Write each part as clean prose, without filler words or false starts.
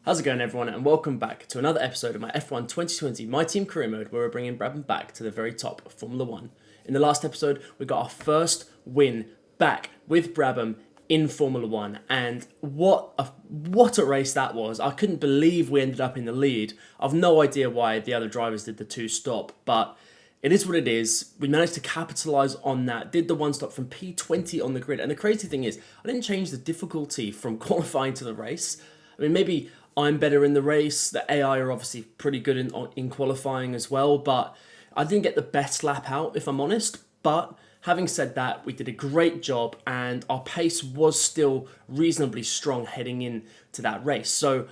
How's it going, everyone, and welcome back to another episode of my F1 2020 My Team Career Mode, where we're bringing Brabham back to the very top of Formula 1. In the last episode, we got our first win back with Brabham in Formula 1, and what a race that was. I couldn't believe we ended up in the lead. I've no idea why the other drivers did the two-stop, but it is what it is. We managed to capitalise on that, did the one-stop from P20 on the grid, and the crazy thing is, I didn't change the difficulty from qualifying to the race. I mean, maybe I'm better in the race. The AI are obviously pretty good in qualifying as well, but I didn't get the best lap out, if I'm honest. But having said that, we did a great job, and our pace was still reasonably strong heading into that race. So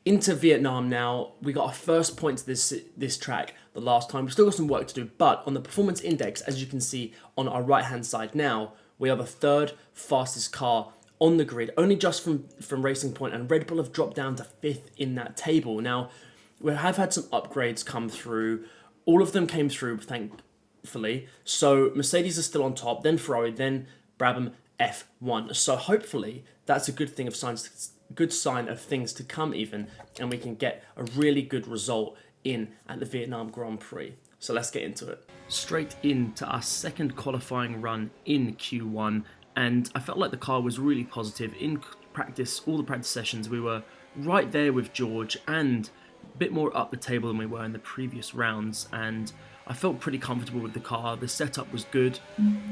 into Vietnam now, we got our first point to this track the last time. We've still got some work to do, but on the performance index, as you can see on our right-hand side now, we are the third fastest car on the grid, only just from Racing Point, and Red Bull have dropped down to 5th in that table. Now, we have had some upgrades come through. All of them came through, thankfully. So Mercedes is still on top, then Ferrari, then Brabham F1. So hopefully that's a good sign of things to come even, and we can get a really good result at the Vietnam Grand Prix. So let's get into it. Straight into our second qualifying run in Q1. And I felt like the car was really positive. In practice, all the practice sessions, we were right there with George and a bit more up the table than we were in the previous rounds. And I felt pretty comfortable with the car. The setup was good.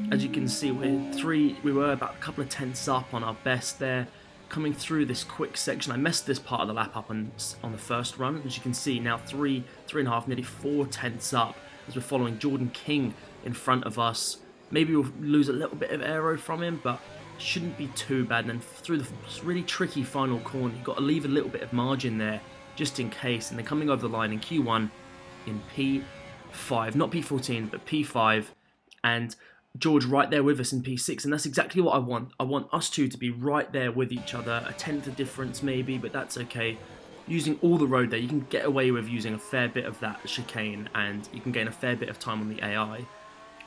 As you can see, we were about a couple of tenths up on our best there. Coming through this quick section, I messed this part of the lap up on the first run. As you can see, now 3.5, nearly 4 tenths up as we're following Jordan King in front of us. Maybe we'll lose a little bit of aero from him, but shouldn't be too bad. And then through the really tricky final corner, you've got to leave a little bit of margin there, just in case. And then coming over the line in Q1 in P5, not P14, but P5. And George right there with us in P6, and that's exactly what I want. I want us two to be right there with each other, a tenth of difference maybe, but that's okay. Using all the road there, you can get away with using a fair bit of that chicane, and you can gain a fair bit of time on the AI.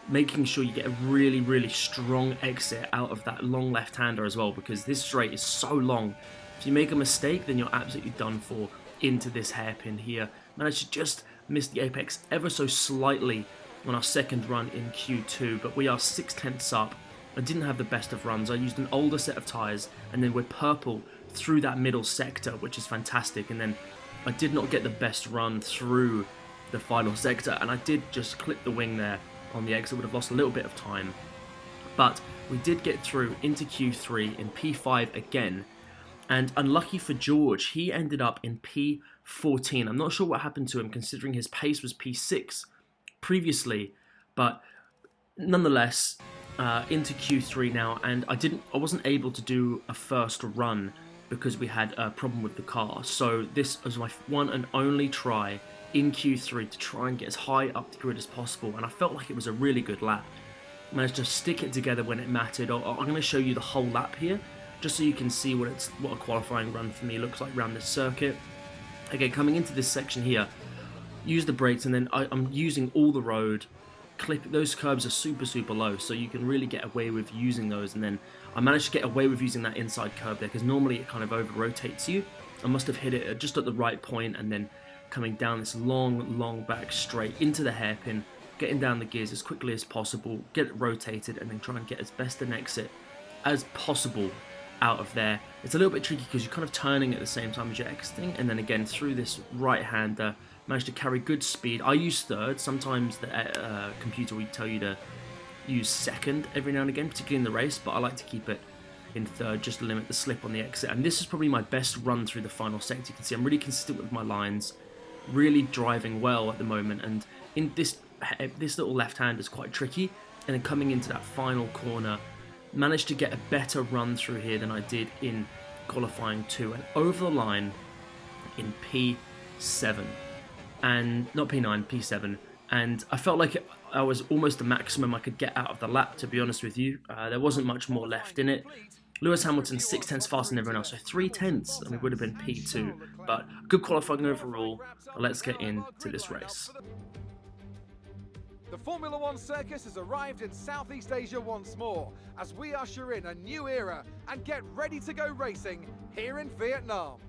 Making sure you get a really, really strong exit out of that long left-hander as well, because this straight is so long. If you make a mistake, then you're absolutely done for into this hairpin here. Managed to just miss the apex ever so slightly on our second run in Q2, but we are 6 tenths up. I didn't have the best of runs. I used an older set of tyres, and then we're purple through that middle sector, which is fantastic. And then I did not get the best run through the final sector, and I did just clip the wing there on the exit. Would have lost a little bit of time, but we did get through into Q3 in P5 again, and unlucky for George, he ended up in P14. I'm not sure what happened to him, considering his pace was P6 previously, but nonetheless, into Q3 now, and I wasn't able to do a first run because we had a problem with the car. So this was my one and only try in Q3 to try and get as high up the grid as possible, and I felt like it was a really good lap. Managed to stick it together when it mattered. I'm going to show you the whole lap here, just so you can see what a qualifying run for me looks like around this circuit. Again, coming into this section here, use the brakes, and then I'm using all the road. Those curbs are super, super low, so you can really get away with using those, and then I managed to get away with using that inside curb there, because normally it kind of over-rotates you. I must have hit it just at the right point, and then coming down this long back straight into the hairpin, getting down the gears as quickly as possible, get it rotated, and then try and get as best an exit as possible out of there. It's a little bit tricky because you're kind of turning at the same time as you're exiting, and then again through this right-hander, managed to carry good speed. I use third. Sometimes the computer will tell you to use second every now and again, particularly in the race, but I like to keep it in third just to limit the slip on the exit. And this is probably my best run through the final sector. You can see I'm really consistent with my lines, really driving well at the moment, and in this little left hand is quite tricky, and then coming into that final corner, managed to get a better run through here than I did in qualifying 2, and over the line in P7, and not P9, P7, and I felt like I was almost the maximum I could get out of the lap, to be honest with you. There wasn't much more left in it. Lewis Hamilton 6 tenths faster than everyone else, so 3 tenths, and we would have been P2. But good qualifying overall. Let's get into this race. The Formula One circus has arrived in Southeast Asia once more, as we usher in a new era and get ready to go racing here in Vietnam.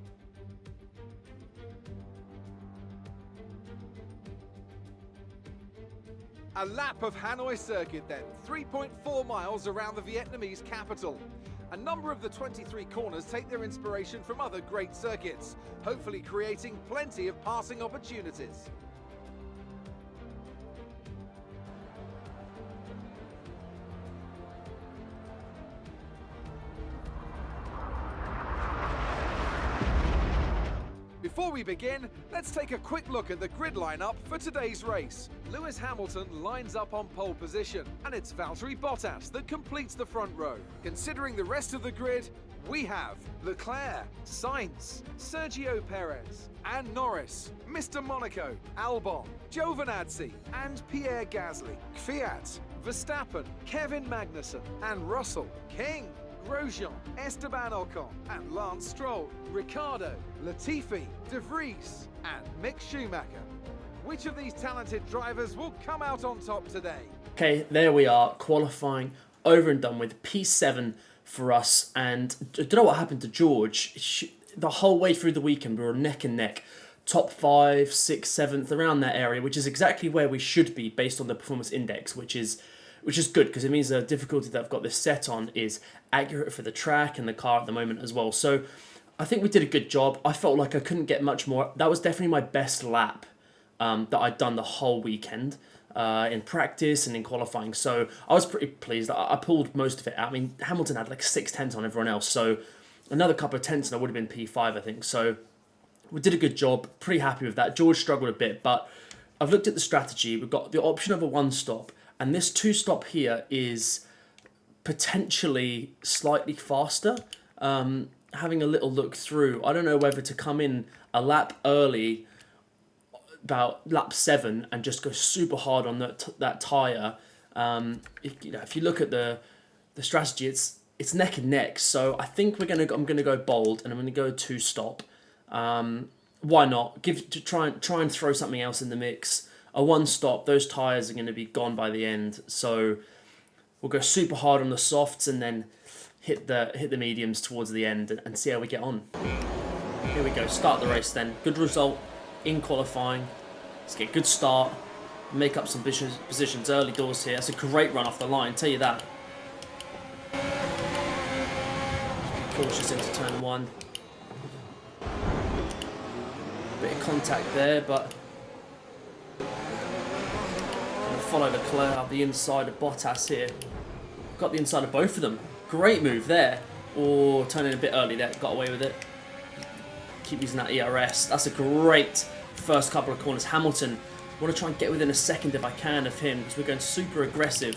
A lap of Hanoi circuit then, 3.4 miles around the Vietnamese capital. A number of the 23 corners take their inspiration from other great circuits, hopefully creating plenty of passing opportunities. Before we begin, let's take a quick look at the grid lineup for today's race. Lewis Hamilton lines up on pole position, and it's Valtteri Bottas that completes the front row. Considering the rest of the grid, we have Leclerc, Sainz, Sergio Perez, and Norris, Mr. Monaco, Albon, Giovinazzi, and Pierre Gasly, Kvyat, Verstappen, Kevin Magnussen, and Russell, King, Grosjean, Esteban Ocon, and Lance Stroll, Ricciardo, Latifi, De Vries, and Mick Schumacher. Which of these talented drivers will come out on top today? Okay, there we are, qualifying over and done with. P7 for us, and I don't know what happened to George. The whole way through the weekend, we were neck and neck. Top 5, 6th, 7th, around that area, which is exactly where we should be based on the performance index, which is good because it means the difficulty that I've got this set on is accurate for the track and the car at the moment as well. So I think we did a good job. I felt like I couldn't get much more. That was definitely my best lap that I'd done the whole weekend in practice and in qualifying. So I was pretty pleased. I pulled most of it out. I mean, Hamilton had like 6 tenths on everyone else. So another couple of tenths and I would have been P5, I think. So we did a good job. Pretty happy with that. George struggled a bit, but I've looked at the strategy. We've got the option of a 1-stop. And this 2-stop here is potentially slightly faster. Having a little look through, I don't know whether to come in a lap early, about lap 7, and just go super hard on that tyre. If you look at the strategy, it's neck and neck. So I think I'm gonna go bold, and I'm gonna go 2-stop. Why not? Try and throw something else in the mix. A 1-stop, those tyres are going to be gone by the end. So we'll go super hard on the softs and then hit the mediums towards the end and see how we get on. Here we go, start the race then. Good result in qualifying. Let's get a good start. Make up some positions early doors here. That's a great run off the line, tell you that. Cautious into turn 1. Bit of contact there, but follow Leclerc up the inside of Bottas here. Got the inside of both of them. Great move there. Or turning a bit early there. Got away with it. Keep using that ERS. That's a great first couple of corners. Hamilton, want to try and get within a second if I can of him because we're going super aggressive.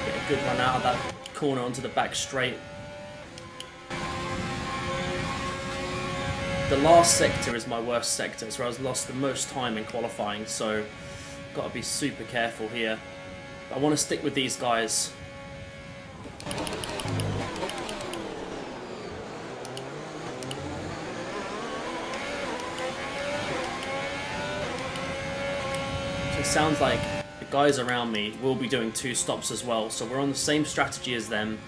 Get a good run out of that corner onto the back straight. The last sector is my worst sector. It's where I've lost the most time in qualifying, so got to be super careful here. But I want to stick with these guys. So it sounds like the guys around me will be doing 2 stops as well, so we're on the same strategy as them.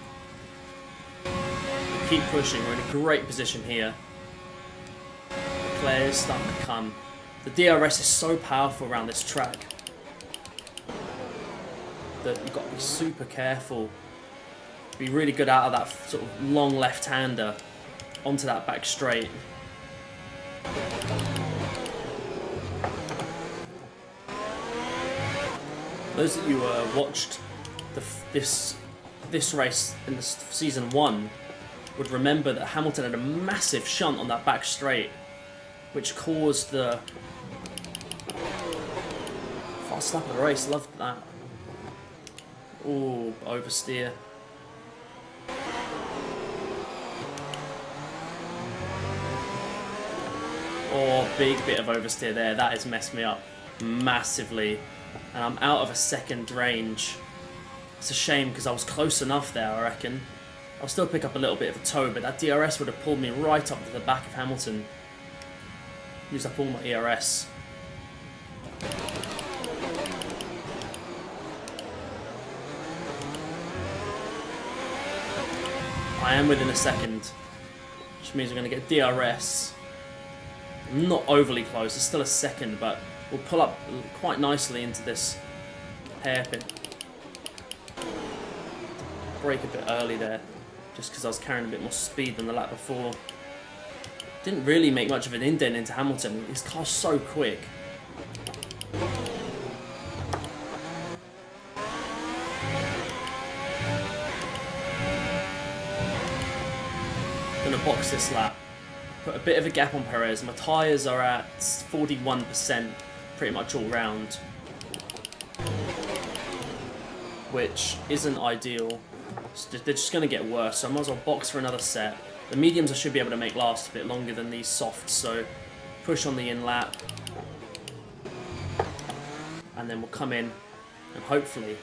Keep pushing, we're in a great position here. Leclerc is starting to come. The DRS is so powerful around this track that you've got to be super careful. Be really good out of that sort of long left-hander onto that back straight. Those of you who watched this race in season 1 would remember that Hamilton had a massive shunt on that back straight, which caused the fast lap of the race. Loved that. Ooh, oversteer. Oh, big bit of oversteer there. That has messed me up massively. And I'm out of a second range. It's a shame because I was close enough there, I reckon. I'll still pick up a little bit of a toe, but that DRS would have pulled me right up to the back of Hamilton. Use up all my ERS. I am within a second, which means we're going to get DRS. I'm not overly close, it's still a second, but we'll pull up quite nicely into this hairpin. Brake a bit early there, just because I was carrying a bit more speed than the lap before. Didn't really make much of an indent into Hamilton. His car's so quick. Gonna box this lap. Put a bit of a gap on Perez. My tyres are at 41% pretty much all round, which isn't ideal. They're just going to get worse, so I might as well box for another set. The mediums I should be able to make last a bit longer than these softs, so push on the in lap. And then we'll come in and hopefully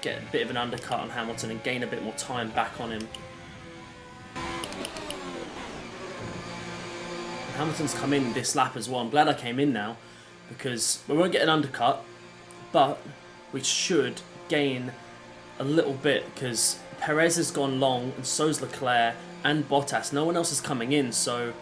get a bit of an undercut on Hamilton and gain a bit more time back on him. And Hamilton's come in this lap as well. I'm glad I came in now, because we won't get an undercut, but we should gain a little bit, because Perez has gone long and so's Leclerc and Bottas. No one else is coming in, so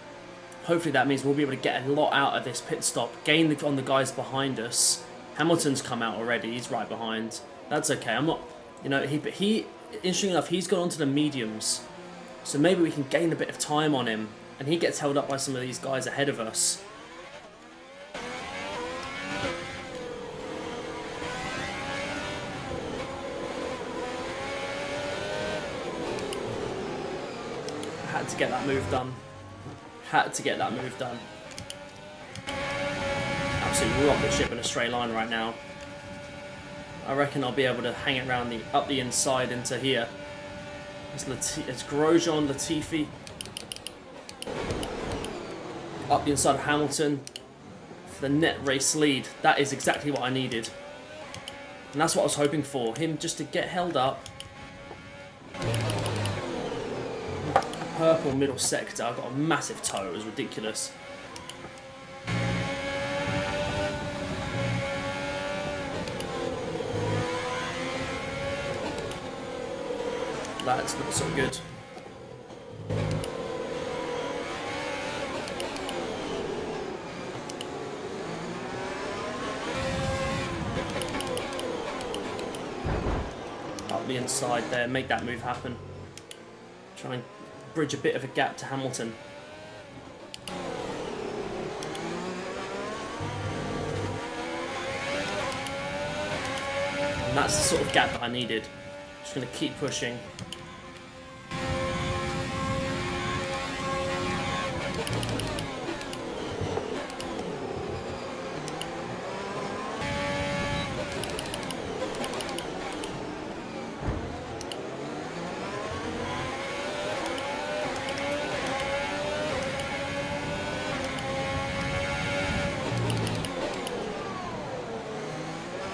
hopefully that means we'll be able to get a lot out of this pit stop, gain on the guys behind us. Hamilton's come out already, he's right behind. That's okay, I'm not, you know, he interesting enough, he's gone onto the mediums, so maybe we can gain a bit of time on him, and he gets held up by some of these guys ahead of us. Had to get that move done. Had to get that move done. Absolute rocket ship in a straight line right now. I reckon I'll be able to hang it around up the inside into here. It's Grosjean, Latifi. Up the inside of Hamilton for the net race lead. That is exactly what I needed. And that's what I was hoping for. Him just to get held up. Purple middle sector. I've got a massive toe. It was ridiculous. That's not so good. Up the inside there, make that move happen. Try and bridge a bit of a gap to Hamilton. And that's the sort of gap that I needed. Just going to keep pushing.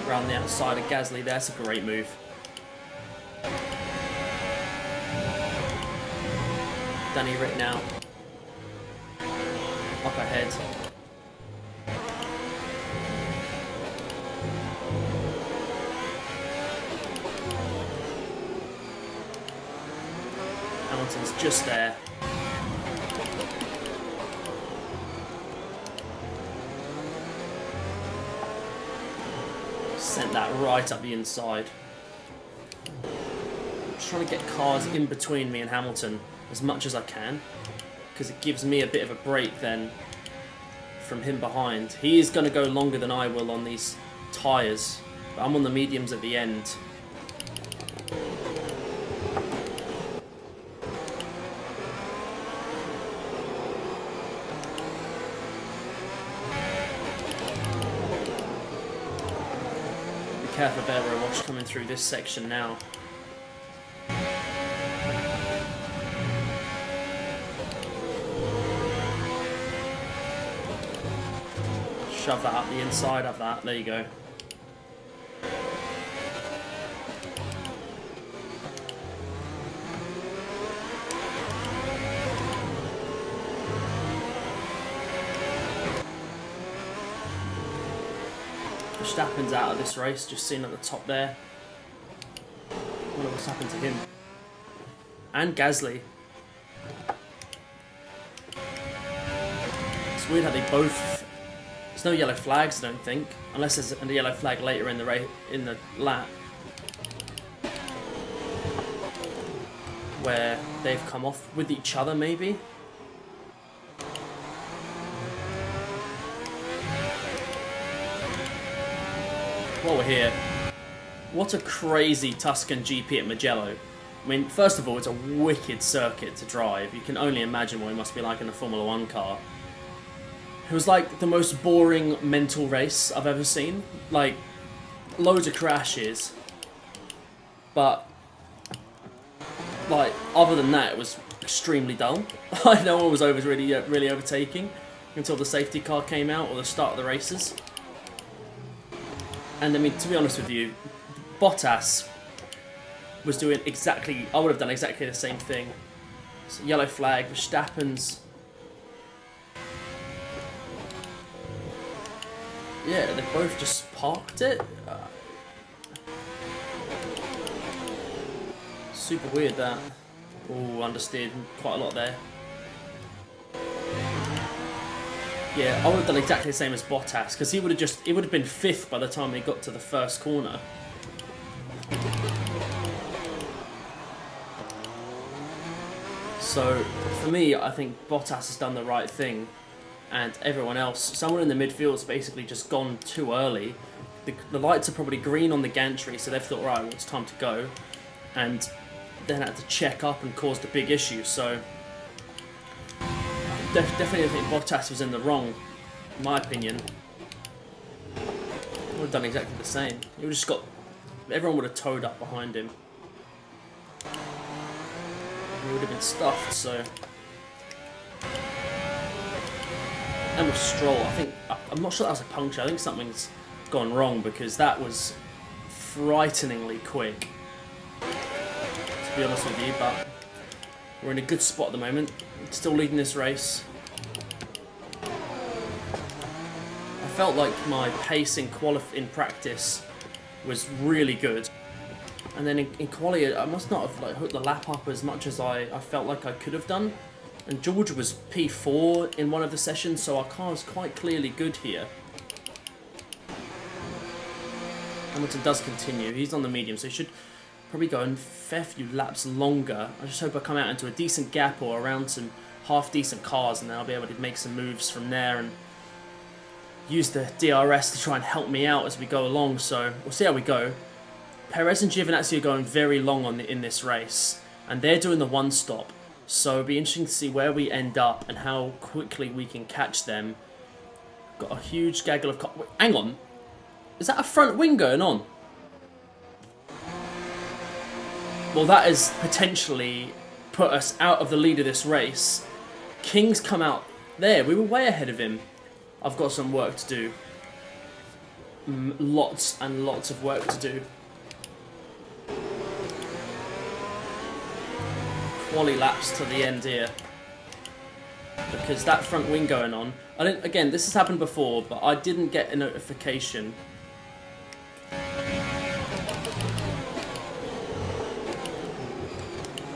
Around the outside of Gasly, that's a great move. Danny Rick now. Up ahead. Hamilton's just there. Sent that right up the inside. I'm just trying to get cars in between me and Hamilton as much as I can, because it gives me a bit of a break then from him behind. He is going to go longer than I will on these tyres, but I'm on the mediums at the end. Be careful there, Rowash, coming through this section now. Shove that up the inside of that. There you go. Verstappen's out of this race, just seen at the top there. I wonder what's happened to him. And Gasly. It's weird how they both... There's no yellow flags, I don't think. Unless there's a yellow flag later in the lap. Where they've come off with each other, maybe? While we're here, what a crazy Tuscan GP at Mugello. I mean, first of all, it's a wicked circuit to drive. You can only imagine what it must be like in a Formula 1 car. It was like the most boring mental race I've ever seen. Like, loads of crashes. But, like, other than that, it was extremely dull. No one was really overtaking until the safety car came out or the start of the races. And I mean, to be honest with you, Bottas was doing exactly... I would have done exactly the same thing. So yellow flag, Verstappen's... Yeah, they both just parked it. Super weird that. Oh, understeered quite a lot there. Yeah, I would have done exactly the same as Bottas, because he would have been 5th by the time he got to the first corner. So, for me, I think Bottas has done the right thing, and everyone else, someone in the midfield has basically just gone too early. The lights are probably green on the gantry, so they've thought, right, well, it's time to go, and then had to check up and caused a big issue, so... Definitely think Bottas was in the wrong, in my opinion. I would have done exactly the same. He would have just got... Everyone would have towed up behind him. He would have been stuffed, so... And with Stroll, I'm not sure that was a puncture. I think something's gone wrong because that was frighteningly quick. To be honest with you, but we're in a good spot at the moment. Still leading this race. I felt like my pace in practice was really good, and then in quali I must not have hooked the lap up as much as I felt like I could have done. And George was P4 in one of the sessions, so our car is quite clearly good here. Hamilton does continue. He's on the medium, so he should probably go a fair few laps longer. I just hope I come out into a decent gap or around some half-decent cars, and then I'll be able to make some moves from there and use the DRS to try and help me out as we go along. So we'll see how we go. Perez and Giovinazzi are going very long in this race, and they're doing the one-stop. So it'll be interesting to see where we end up and how quickly we can catch them. Got a huge gaggle of... Wait, hang on. Is that a front wing going on? Well, that has potentially put us out of the lead of this race. King's come out there. We were way ahead of him. I've got some work to do. Lots and lots of work to do. Quali laps to the end here. Because that front wing going on... Again, this has happened before, but I didn't get a notification.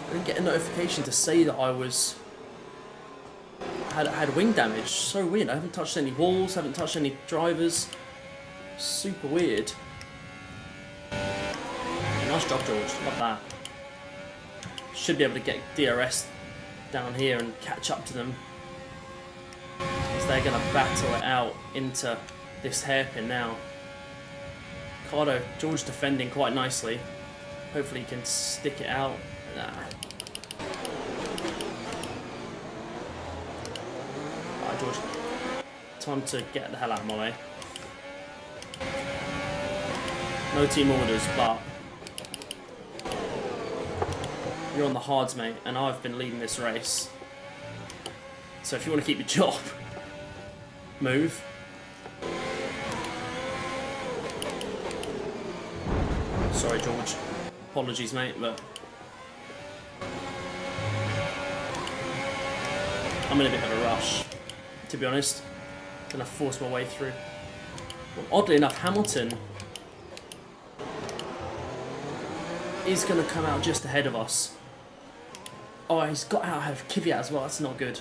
I didn't get a notification to say that I had wing damage. So weird. I haven't touched any walls, haven't touched any drivers. Super weird. Nice job, George. Love that. Should be able to get DRS down here and catch up to them. As they're going to battle it out into this hairpin now. Ricardo, George defending quite nicely. Hopefully he can stick it out. Nah. Alright, George. Time to get the hell out of my way. No team orders, but you're on the hards, mate, and I've been leading this race. So if you want to keep your job, move. Sorry, George. Apologies, mate, but I'm in a bit of a rush, to be honest. Gonna force my way through. Well, oddly enough, Hamilton is gonna come out just ahead of us. Oh, he's got out ahead of Kvyat as well. That's not good.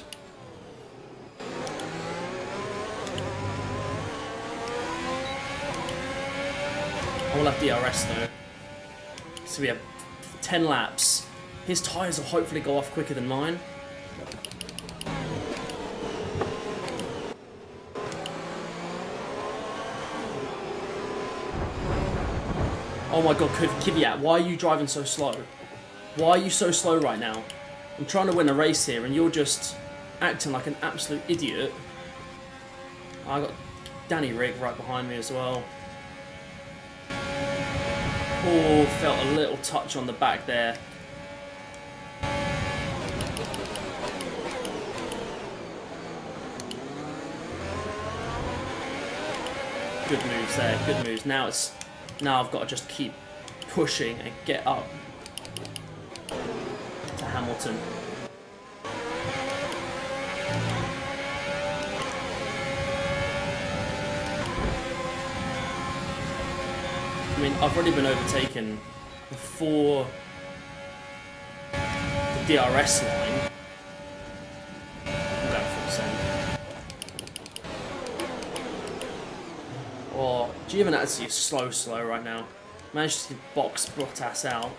I will have DRS though. So we have 10 laps. His tyres will hopefully go off quicker than mine. Oh my god, Kvyat, why are you driving so slow? Why are you so slow right now? I'm trying to win a race here and you're just acting like an absolute idiot. I got Danny Rick right behind me as well. Oh, felt a little touch on the back there. Good moves there, good moves. Now I've got to just keep pushing and get up to Hamilton. I mean, I've already been overtaken before the DRS line. I'm going full send. Oh, Giovinazzi is slow right now. Managed to box Bottas out.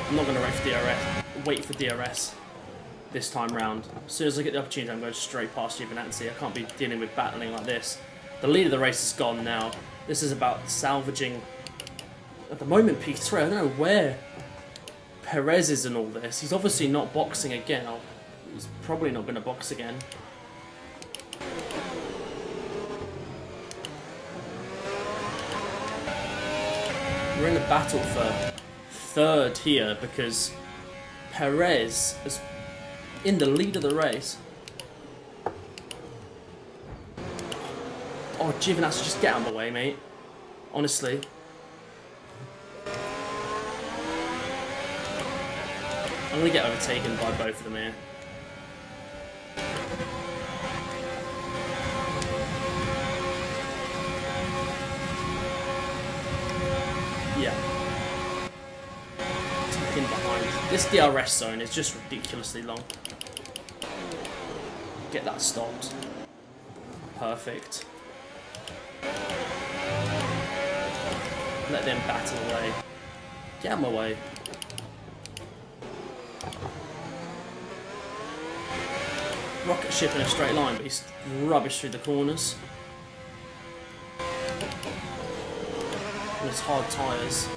I'm not going to wait for DRS this time round. As soon as I get the opportunity, I'm going straight past Giovinazzi. I can't be dealing with battling like this. The lead of the race is gone now. This is about salvaging, at the moment, P3. I don't know where Perez is in all this. He's obviously not boxing again. He's probably not going to box again. We're in a battle for third here because Perez is in the lead of the race. Oh, Giovinazzi, just get out of the way, mate. Honestly. I'm going to get overtaken by both of them here. Yeah. Tuck in behind. This DRS zone is just ridiculously long. Get that stopped. Perfect. Let them battle away. Get out of my way. Rocket ship in a straight line, but he's rubbish through the corners. And his hard tyres.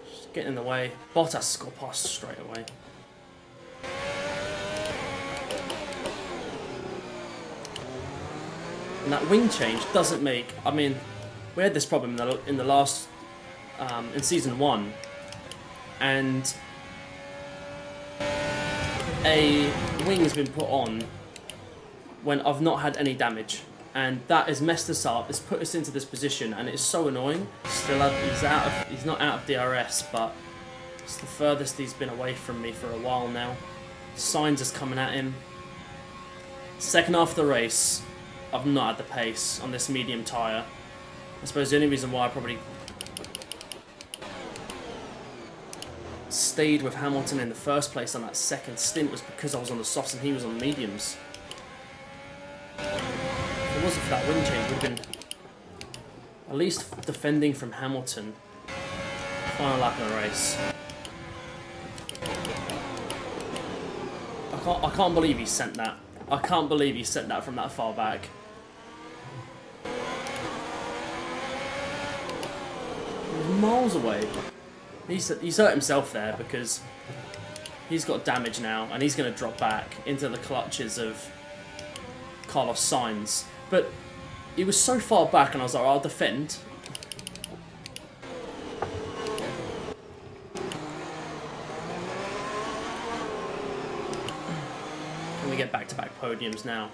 Just getting in the way. Bottas has got past straight away. And that wing change doesn't make... I mean, we had this problem in the last... in Season 1. And... a wing has been put on when I've not had any damage. And that has messed us up. It's put us into this position, and it's so annoying. He's not out of DRS, but it's the furthest he's been away from me for a while now. Sainz is coming at him. Second half of the race, I've not had the pace on this medium tyre. I suppose the only reason why I probably stayed with Hamilton in the first place on that second stint was because I was on the softs and he was on the mediums. If it wasn't for that wing change, we'd have been at least defending from Hamilton. Final lap of the race. I can't believe he sent that. I can't believe he sent that from that far back. He was miles away. He's hurt himself there because he's got damage now and he's going to drop back into the clutches of Carlos Sainz. But he was so far back and I was like, I'll defend. Can we get back-to-back podiums now?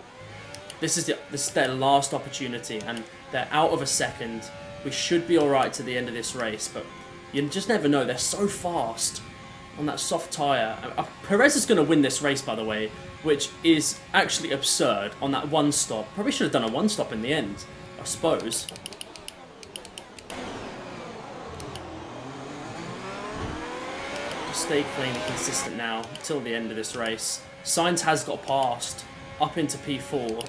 This is their last opportunity and they're out of a second. We should be alright to the end of this race, but you just never know. They're so fast on that soft tyre. Perez is going to win this race, by the way, which is actually absurd on that one stop. Probably should have done a one stop in the end, I suppose. stay clean and consistent now till the end of this race. Sainz has got past up into P4.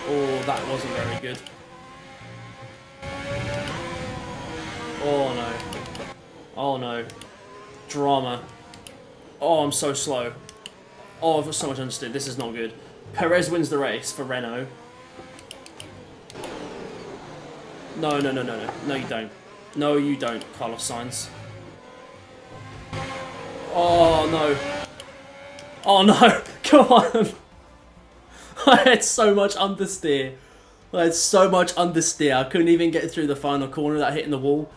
Oh, that wasn't very good. Oh no. Oh no. Drama. Oh, I'm so slow. Oh, I've got so much understood. This is not good. Perez wins the race for Renault. No, no, no, no, no. No, you don't. No, you don't, Carlos Sainz. Oh, no. Oh, no. Come on. I had so much understeer. I couldn't even get through the final corner without hitting the wall.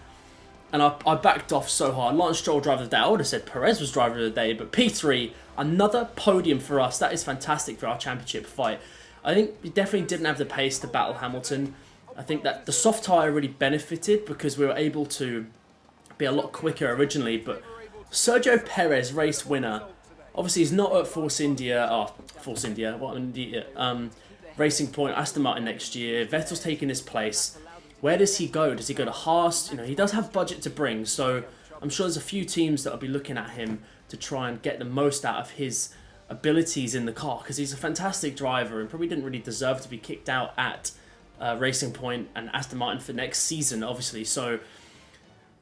And I backed off so hard. Lance Stroll driver of the day. I would have said Perez was driver of the day. But P3, another podium for us. That is fantastic for our championship fight. I think we definitely didn't have the pace to battle Hamilton. I think that the soft tyre really benefited because we were able to be a lot quicker originally. But Sergio Perez, race winner. Obviously, he's not at Force India. Oh, Force India. What an idiot. Racing Point, Aston Martin next year. Vettel's taking his place. Where does he go? Does he go to Haas? You know, he does have budget to bring, so I'm sure there's a few teams that will be looking at him to try and get the most out of his abilities in the car, because he's a fantastic driver and probably didn't really deserve to be kicked out at Racing Point and Aston Martin for next season, obviously. So,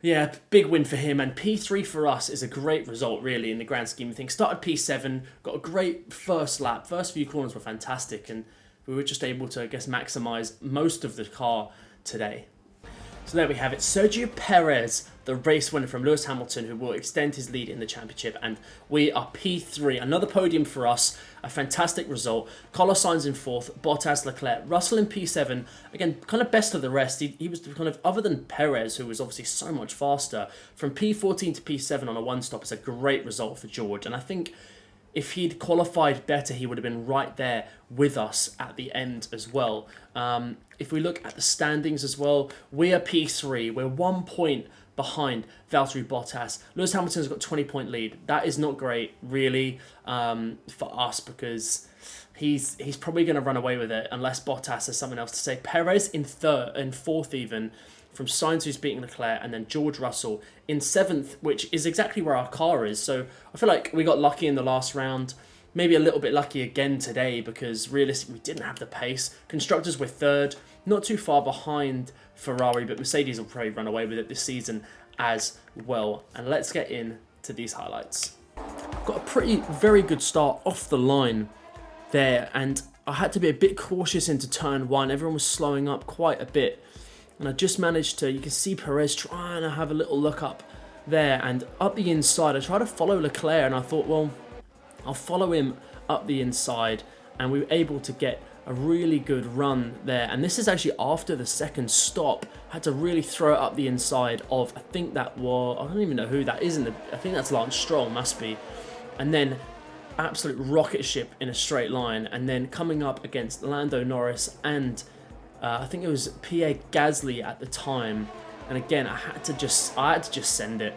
yeah, big win for him, and P3 for us is a great result, really, in the grand scheme of things. Started P7, got a great first lap. First few corners were fantastic, and we were just able to, I guess, maximise most of the car today. So there we have it. Sergio Perez, the race winner from Lewis Hamilton, who will extend his lead in the championship. And we are P3. Another podium for us. A fantastic result. Carlos Sainz in 4th. Bottas, Leclerc. Russell in P7. Again, kind of best of the rest. He was kind of, other than Perez, who was obviously so much faster, from P14 to P7 on a one-stop is a great result for George. And I think if he'd qualified better, he would have been right there with us at the end as well. If we look at the standings as well, we are P3. We're 1 point behind Valtteri Bottas. Lewis Hamilton's got 20-point lead. That is not great, really, for us, because he's probably going to run away with it unless Bottas has something else to say. Perez in 4th even, from Sainz, who's beating Leclerc, and then George Russell in 7th, which is exactly where our car is. So I feel like we got lucky in the last round. Maybe a little bit lucky again today, because realistically we didn't have the pace. Constructors were 3rd, not too far behind Ferrari, but Mercedes will probably run away with it this season as well. And let's get into these highlights. Got a very good start off the line there, and I had to be a bit cautious into turn 1. Everyone was slowing up quite a bit. And I just managed to, you can see Perez trying to have a little look up there, and up the inside. I tried to follow Leclerc, and I thought, well, I'll follow him up the inside, and we were able to get a really good run there. And this is actually after the second stop. I had to really throw it up the inside of, I think that was, I don't even know who that is, I think that's Lance Stroll, must be. And then absolute rocket ship in a straight line, and then coming up against Lando Norris and I think it was Pierre Gasly at the time, and again I had to just send it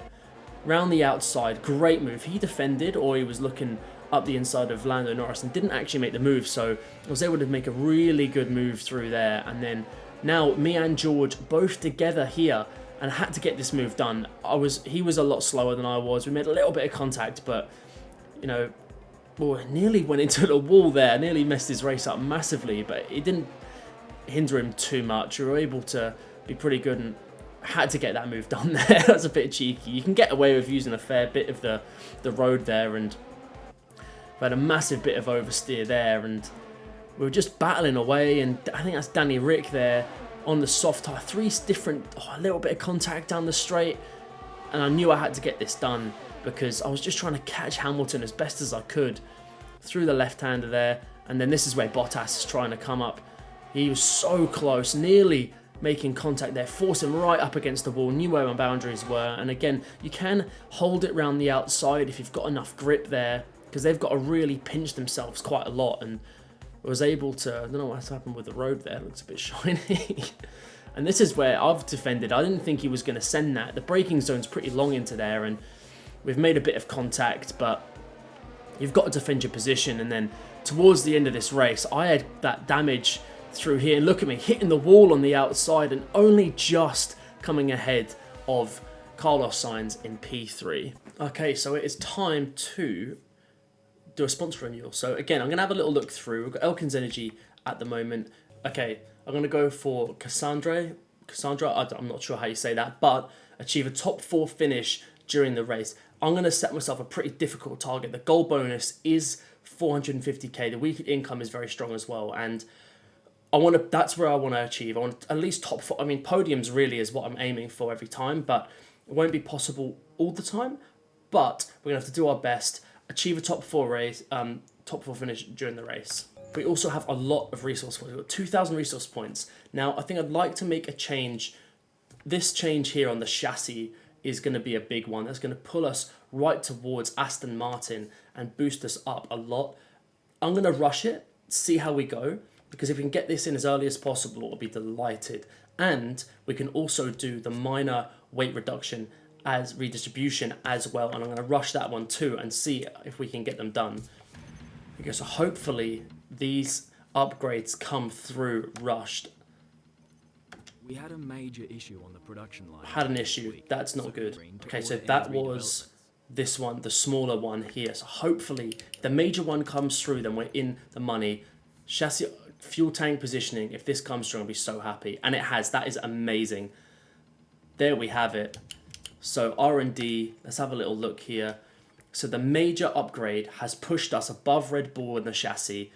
round the outside. Great move. He defended, or he was looking up the inside of Lando Norris and didn't actually make the move, so I was able to make a really good move through there. And then now me and George both together here, and I had to get this move done. He was a lot slower than I was. We made a little bit of contact, but you know, well, nearly went into the wall there. Nearly messed his race up massively, but it didn't hinder him too much. We were able to be pretty good and had to get that move done there. That's a bit cheeky. You can get away with using a fair bit of the road there, and we had a massive bit of oversteer there, and we were just battling away. And I think that's Danny Rick there on the soft tyre. A little bit of contact down the straight, and I knew I had to get this done because I was just trying to catch Hamilton as best as I could through the left-hander there. And then this is where Bottas is trying to come up. He was so close, nearly making contact there, forced him right up against the wall, knew where my boundaries were. And again, you can hold it round the outside if you've got enough grip there, because they've got to really pinch themselves quite a lot. And I was able to, I don't know what's happened with the road there, it looks a bit shiny. And this is where I've defended. I didn't think he was going to send that. The braking zone's pretty long into there, and we've made a bit of contact, but you've got to defend your position. And then towards the end of this race, I had that damage through here. Look at me, hitting the wall on the outside and only just coming ahead of Carlos Sainz in P3. Okay, so it is time to do a sponsor renewal. So again, I'm going to have a little look through. We've got Elkins Energy at the moment. Okay, I'm going to go for Cassandra, I'm not sure how you say that, but achieve a top 4 finish during the race. I'm going to set myself a pretty difficult target. The goal bonus is 450k. The weekly income is very strong as well, and that's where I want to achieve. I want at least top 4. I mean, podiums really is what I'm aiming for every time, but it won't be possible all the time. But we're going to have to do our best, achieve a top 4 finish during the race. We also have a lot of resource points. We've got 2,000 resource points. Now, I think I'd like to make a change. This change here on the chassis is going to be a big one. That's going to pull us right towards Aston Martin and boost us up a lot. I'm going to rush it, see how we go, because if we can get this in as early as possible, I'll be delighted. And we can also do the minor weight reduction as redistribution as well. And I'm going to rush that one too and see if we can get them done. Okay, so hopefully these upgrades come through rushed. We had a major issue on the production line. Had an issue. That's not good. Okay, so that was this one, the smaller one here. So hopefully the major one comes through, then we're in the money. Chassis, fuel tank positioning, if this comes through, I'll be so happy. And it has. That is amazing. There we have it. So R&D, let's have a little look here. So the major upgrade has pushed us above Red Bull in the chassis.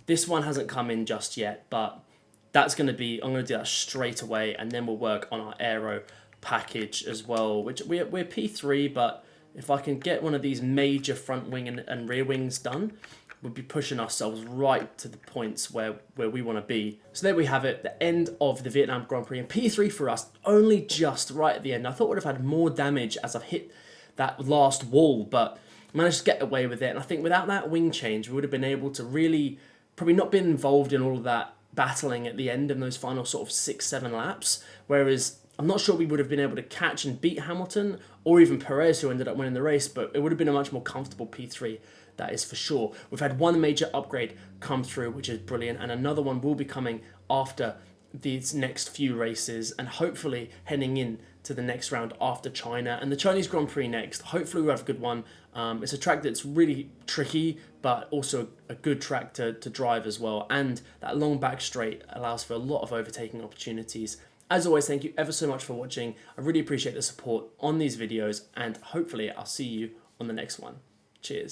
This one hasn't come in just yet, but that's going to be, I'm going to do that straight away, and then we'll work on our aero package as well, which we're P3, but if I can get one of these major front wing and rear wings done, we'll be pushing ourselves right to the points where we want to be. So there we have it, the end of the Vietnam Grand Prix, and P3 for us, only just right at the end. I thought we'd have had more damage as I've hit that last wall, but managed to get away with it. And I think without that wing change, we would have been able to really probably not been involved in all of that battling at the end in those final sort of 6-7 laps. Whereas I'm not sure we would have been able to catch and beat Hamilton or even Perez, who ended up winning the race, but it would have been a much more comfortable P3. That is for sure. We've had one major upgrade come through, which is brilliant, and another one will be coming after these next few races, and hopefully heading in to the next round after China and the Chinese Grand Prix next. Hopefully we'll have a good one. It's a track that's really tricky, but also a good track to drive as well. And that long back straight allows for a lot of overtaking opportunities. As always, thank you ever so much for watching. I really appreciate the support on these videos, and hopefully I'll see you on the next one. Cheers.